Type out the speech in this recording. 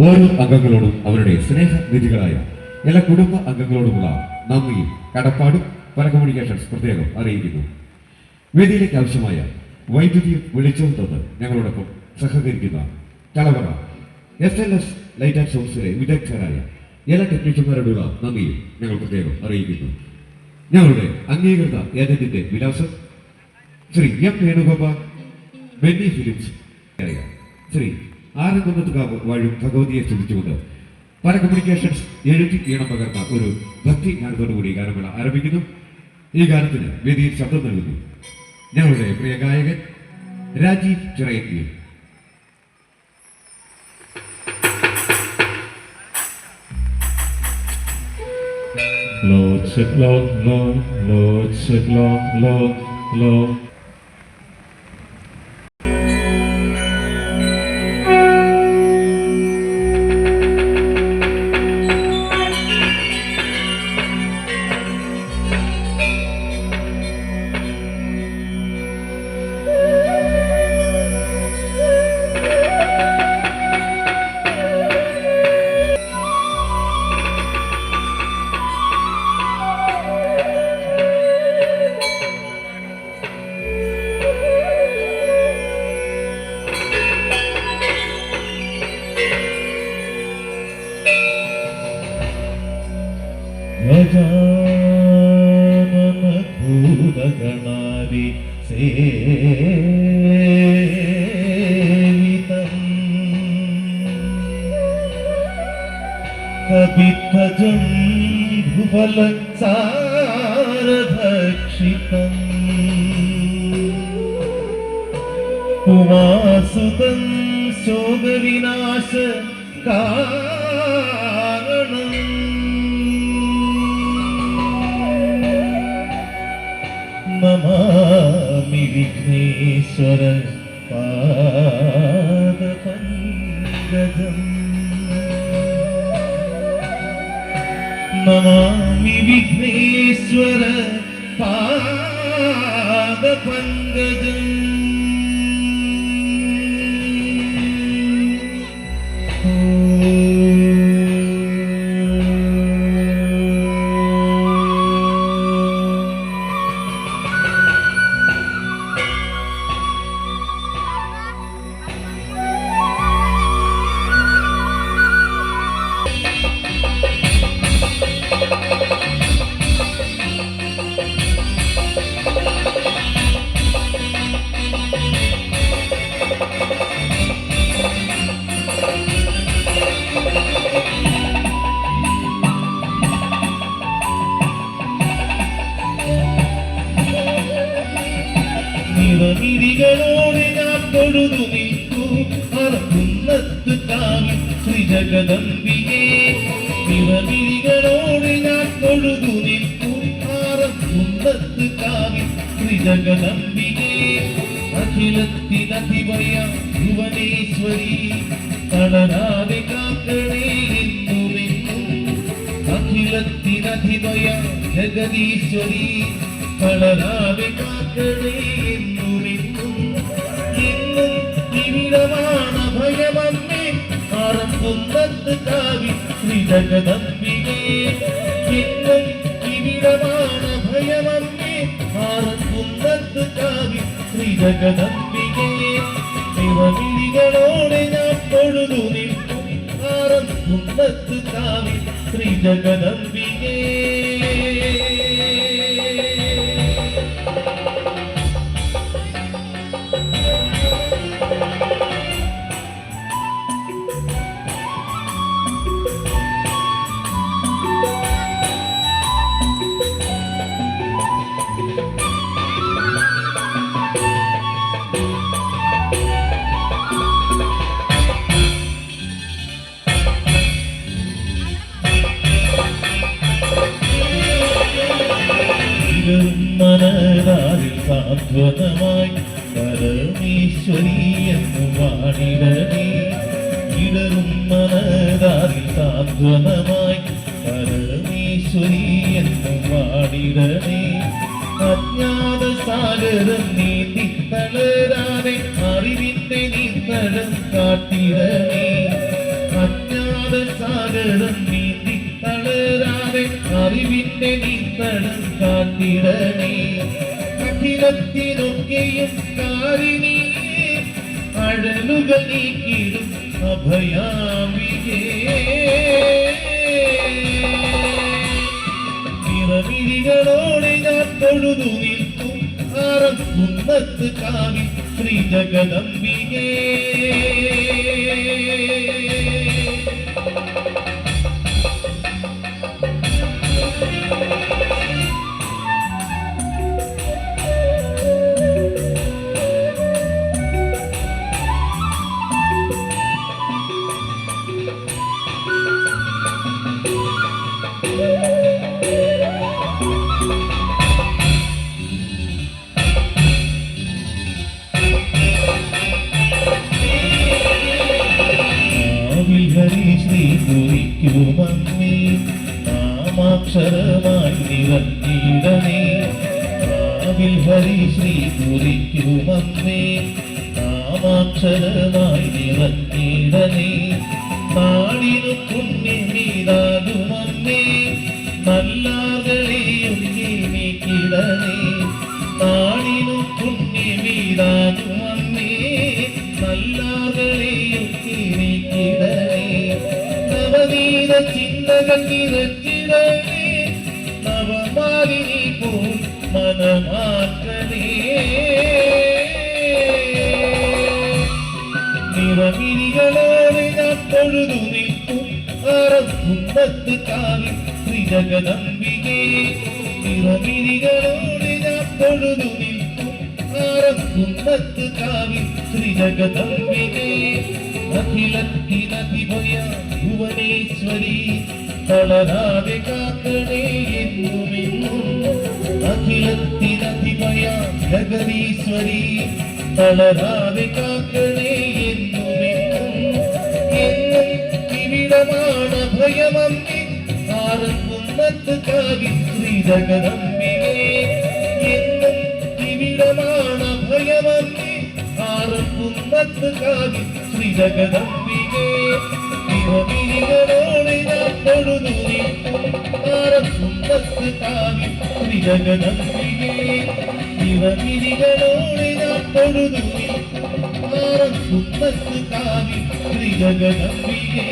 ഓരോ അംഗങ്ങളോടും അവരുടെ സ്നേഹനിധികളായ എല്ലാ കുടുംബ അംഗങ്ങളോടുമുള്ള നന്ദിയും കടപ്പാടും പല കമ്മ്യൂണിക്കേഷൻസ് പ്രത്യേകം അറിയിക്കുന്നു. വേദിയിലേക്ക് ആവശ്യമായ വൈദ്യുതിയും വെളിച്ചവും തന്ന് ഞങ്ങളോടൊപ്പം സഹകരിക്കുന്ന തലവറ SLS ലൈറ്റ് ആൻഡ് സൗണ്ട്സിലെ വിദഗ്ധരായ എല്ലാ ടെക്നീഷ്യന്മാരോടുള്ള നന്ദിയും ഞങ്ങൾ പ്രത്യേകം അറിയിക്കുന്നു. ഞങ്ങളുടെ അംഗീകൃത ഏജന്റിന്റെ വിലാസം ശ്രീ M വേണുഗോപാൽ, ബെന്നി ഫിലിംസ്, ശ്രീ ആനന്ദകാവ് വാഴും ഭഗവതിയെ സ്തുതിച്ചുകൊണ്ട് പല കമ്മ്യൂണിക്കേഷൻസ് എഴുതി ഈണം പകർന്ന ഒരു ഭക്തി ഗാനത്തോടുകൂടി ഗാനമേള ആരംഭിക്കുന്നു. ഈ ഗാനത്തിന് വേദിയിൽ ശബ്ദം നൽകുന്നു ഞങ്ങളുടെ പ്രിയ ഗായകൻ Rajeev Chirayinkeezhu. Lord, said Lord, Lord, Lord, said Lord, Lord, Lord. ഗജാനനഭൂതഗണാദി സേവിതം കപിത്വജം ഭുവലസാരഭക്ഷിതം ഉമാസുതം ശോകവിനാശ കാരണം നമാമി വിഘ്നേശ്വര പാദപങ്കജം നമാമി വിഘ്നേശ്വര പാദപങ്കജം നിറമിഴികളോടെ ഞാൻ തൊഴുതു നിൽക്കൂ അറക്കുന്നത്ത് കാവിൽ ശ്രീജഗദംബികേ. നിറമിഴികളോടെ ഞാൻ തൊഴുതു നിൽക്കൂ അറക്കുന്നത്ത് കാവിൽ ശ്രീജഗദംബികേ. അഖിലത്തിനധിപയ ഭുവനേശ്വരി തളരാതെ കാക്കണേ എന്നുമെന്നും. അഖിലത്തിനധിപയ ജഗദീശ്വരി തളരാതെ കാക്കണേ എന്നുമെന്നും. ഇന്നും ഇവിടമാണ് ഭയമമ്മേ ആറമ്പുന്നത്ത് കാവി ശ്രീജഗദംബികേ. ഇന്നും ഇവിടമാണ് ഭയമമ്മേ ആറമ്പുന്നത്ത് കാവി ശ്രീജഗദംബികേ. നിറമിഴികളോടെ ഞാൻ തൊഴുതു നിൽക്കും ആറമ്പുന്നത്ത് കാവി ശ്രീജഗദംബികേ. മനതാരിൽ സാന്ത്വനമായി പരമേശ്വരി എന്നു വാണിടണേ. ഇടറും മനതാരിൽ സാന്ത്വനമായി പരമേശ്വരി എന്നു വാണിടണേ. അജ്ഞാത സാഗരം നീന്തി തളരാതെ അറിവിന്റെ നീന്തളം കാട്ടിടണേ. സാഗരം നീന്തി തളരാതെ അറിവിന്റെ നീന്തളം കാത്തിടണേ. അഖിലത്തിനൊക്കെയും കാരിണി അഴലുകൾ നീക്കിടും അഭയാമികേ. നിറമിഴികളോടെ ഞാൻ തൊഴുതു നിൽക്കും ആറക്കുന്നത്ത് കാവിൽ ശ്രീ ജഗദംബികേ. ശ്രീ കുറിക്കുമമ്മേ നാമാക്ഷരമായി നിറഞ്ഞിടണേ. ഹരി ശ്രീ കുറിക്കുമമ്മേ നാമാക്ഷരമായി നിറഞ്ഞിടണേ. നാടിനു പുണ്യമീതാകുമമ്മേ നല്ലാകളെയും നീക്കിടണേ. നാടിനു പുണ്യമീതാകുമമ്മേ നല്ലാകളെയും നീക്കിടണേ. നവനീത ചിന്തകൾ നിറച്ചിടണേ. നവമാലിനി പോൽ മനമാക്കണേ. നിറമിഴികളോടെ ഞാൻ തൊഴുതു നിൽക്കും ആറക്കുന്നത്ത് കാവിൽ ശ്രീ ജഗദംബികേ. നിറമിഴികളോടെ ഞാൻ തൊഴുതു നിൽക്കും ആറക്കുന്നത്ത് കാവിൽ ശ്രീ ജഗദംബികേ. അഖിലത്തിനധിപയ ഭുവനേശ്വരി തളരാതെ കാക്കണേ എന്നുമെന്നും. അഖിലത്തിനധിപയ ജഗദീശ്വരി തളരാതെ കാക്കണേ എന്നുമെന്നും. എന്നും ഇവിടമാണ് ഭയമമ്മി ആറക്കുന്നത്ത് കാവിൽ ശ്രീ ജഗദംബികേ. എന്നും ഇവിടമാണ് ഭയമമ്മി ആറക്കുന്നത്ത് കാവിൽ ശ്രീ ജഗദംബികേ. നിറമിഴികളോടെ ഞാൻ തൊഴുതു നിൽക്കും ആറക്കുന്നത്ത് കാവിൽ ശ്രീ ജഗദംബികേ. നിറമിഴികളോടെ ഞാൻ തൊഴുതു നിൽക്കും ആറക്കുന്നത്ത് കാവിൽ ശ്രീ ജഗദംബികേ.